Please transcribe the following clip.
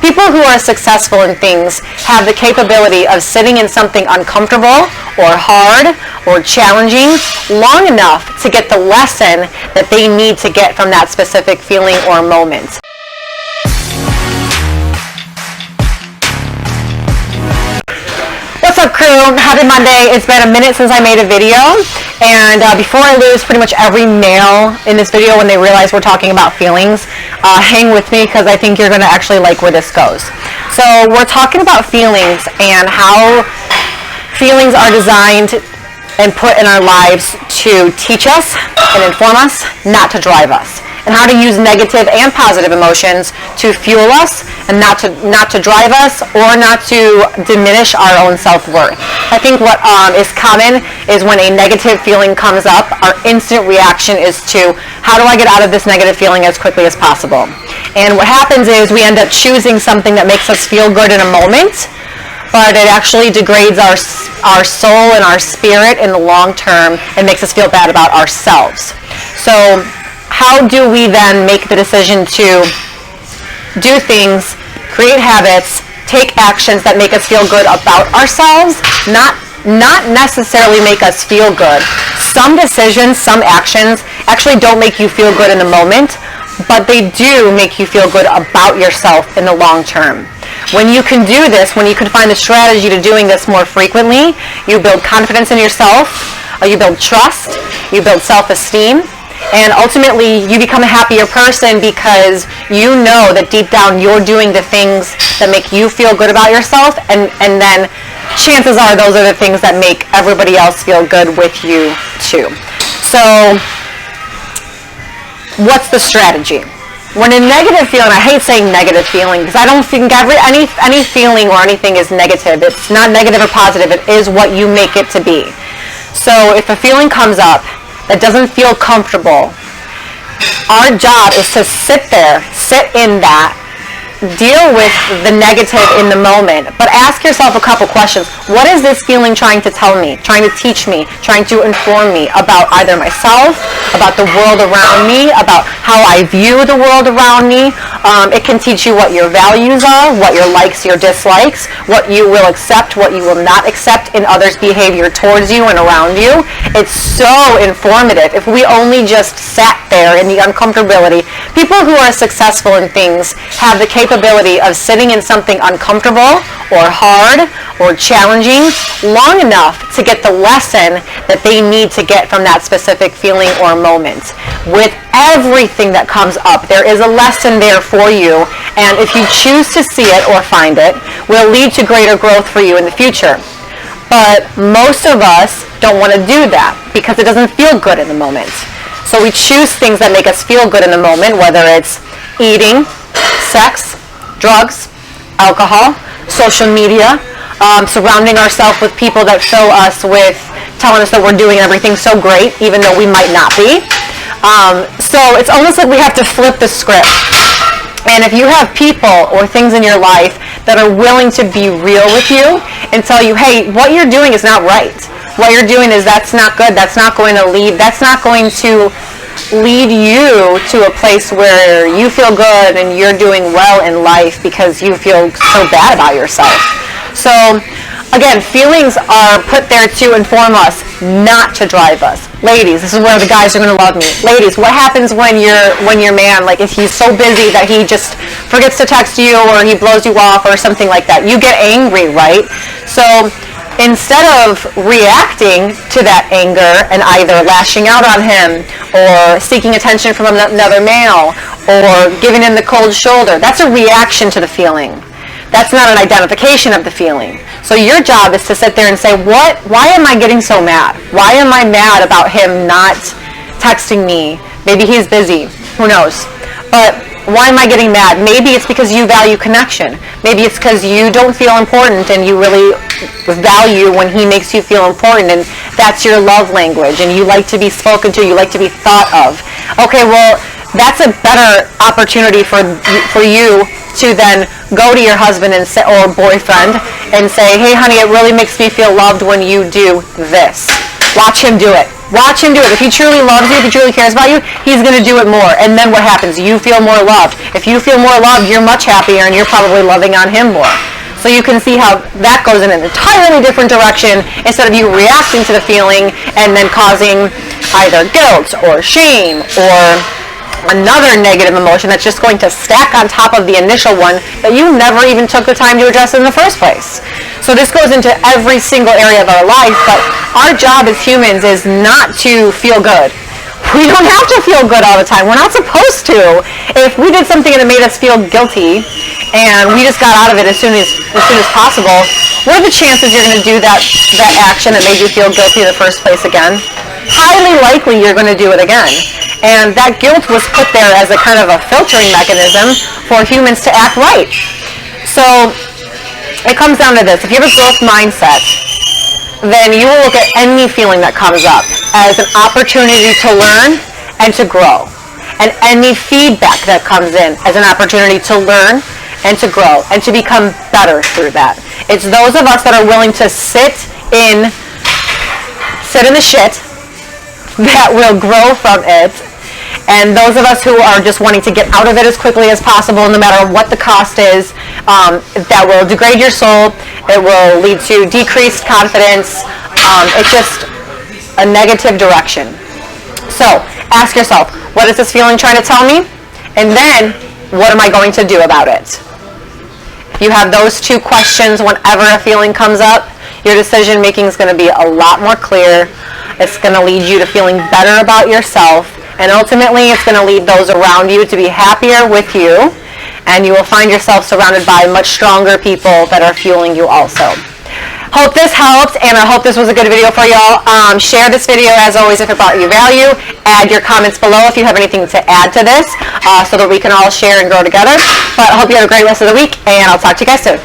People who are successful in things have the capability of sitting in something uncomfortable or hard or challenging long enough to get the lesson that they need to get from that specific feeling or moment. What's up, crew? Happy Monday. It's been a minute since I made a video, and before I lose pretty much every male in this video when they realize we're talking about feelings, hang with me because I think you're going to actually like where this goes. So we're talking about feelings and how feelings are designed and put in our lives to teach us and inform us, not to drive us, and how to use negative and positive emotions to fuel us and not to drive us or not to diminish our own self-worth. I think what is common is when a negative feeling comes up, our instant reaction is to, how do I get out of this negative feeling as quickly as possible? And what happens is we end up choosing something that makes us feel good in a moment, but it actually degrades our soul and our spirit in the long term and makes us feel bad about ourselves. So how do we then make the decision to do things, create habits, take actions that make us feel good about ourselves, not necessarily make us feel good? Some decisions, some actions actually don't make you feel good in the moment, but they do make you feel good about yourself in the long term. When you can do this, when you can find the strategy to doing this more frequently, you build confidence in yourself, you build trust, you build self-esteem, and ultimately you become a happier person because you know that deep down you're doing the things that make you feel good about yourself, and then chances are those are the things that make everybody else feel good with you too. So what's the strategy? When a negative feeling, I hate saying negative feeling because I don't think any feeling or anything is negative. It's not negative or positive. It is what you make it to be. So if a feeling comes up that doesn't feel comfortable, our job is to sit in that, deal with the negative in the moment, but ask yourself a couple questions. What is this feeling trying to tell me, trying to teach me, trying to inform me about either myself, about the world around me, about how I view the world around me? It can teach you what your values are, what your likes, your dislikes, what you will accept, what you will not accept in others' behavior towards you and around you. It's so informative. If we only just sat there in the uncomfortability, people who are successful in things have the capability of sitting in something uncomfortable or hard or challenging long enough to get the lesson that they need to get from that specific feeling or moment. With everything that comes up, there is a lesson there for you, and if you choose to see it or find it, will lead to greater growth for you in the future. But most of us don't want to do that because it doesn't feel good in the moment. So we choose things that make us feel good in the moment, whether it's eating, sex, drugs, alcohol, social media, surrounding ourselves with people that fill us with telling us that we're doing everything so great, even though we might not be. So it's almost like we have to flip the script. And if you have people or things in your life that are willing to be real with you and tell you, hey, what you're doing is not right. What you're doing is that's not good. That's not going to lead you to a place where you feel good and you're doing well in life because you feel so bad about yourself. So again, feelings are put there to inform us, not to drive us. Ladies, this is where the guys are going to love me. Ladies, what happens when your man, like if he's so busy that he just forgets to text you or he blows you off or something like that? You get angry, right? So instead of reacting to that anger and either lashing out on him or seeking attention from another male or giving him the cold shoulder, that's a reaction to the feeling. That's not an identification of the feeling. So your job is to sit there and say, why am I getting so mad? Why am I mad about him not texting me? Maybe he's busy. Who knows? But why am I getting mad? Maybe it's because you value connection. Maybe it's because you don't feel important and you really value when he makes you feel important, and that's your love language, and you like to be spoken to, you like to be thought of. Okay, well, that's a better opportunity for you to then go to your husband and say, or boyfriend and say, hey honey, it really makes me feel loved when you do this. Watch him do it. Watch him do it. If he truly loves you, if he truly cares about you, he's going to do it more. And then what happens? You feel more loved. If you feel more loved, you're much happier and you're probably loving on him more. So you can see how that goes in an entirely different direction instead of you reacting to the feeling and then causing either guilt or shame or another negative emotion that's just going to stack on top of the initial one that you never even took the time to address in the first place. So this goes into every single area of our life, but our job as humans is not to feel good. We don't have to feel good all the time. We're not supposed to. If we did something that made us feel guilty and we just got out of it as soon as possible, what are the chances you're going to do that action that made you feel guilty in the first place again? Highly likely you're going to do it again. And that guilt was put there as a kind of a filtering mechanism for humans to act right. So it comes down to this. If you have a growth mindset, then you will look at any feeling that comes up as an opportunity to learn and to grow. And any feedback that comes in as an opportunity to learn and to grow and to become better through that. It's those of us that are willing to sit in the shit that will grow from it. And those of us who are just wanting to get out of it as quickly as possible, no matter what the cost is, that will degrade your soul. It will lead to decreased confidence. It's just a negative direction. So ask yourself, what is this feeling trying to tell me? And then, what am I going to do about it? If you have those two questions whenever a feeling comes up, your decision making is going to be a lot more clear. It's going to lead you to feeling better about yourself. And ultimately, it's going to lead those around you to be happier with you. And you will find yourself surrounded by much stronger people that are fueling you also. Hope this helped, and I hope this was a good video for y'all. Share this video, as always, if it brought you value. Add your comments below if you have anything to add to this so that we can all share and grow together. But I hope you have a great rest of the week, and I'll talk to you guys soon.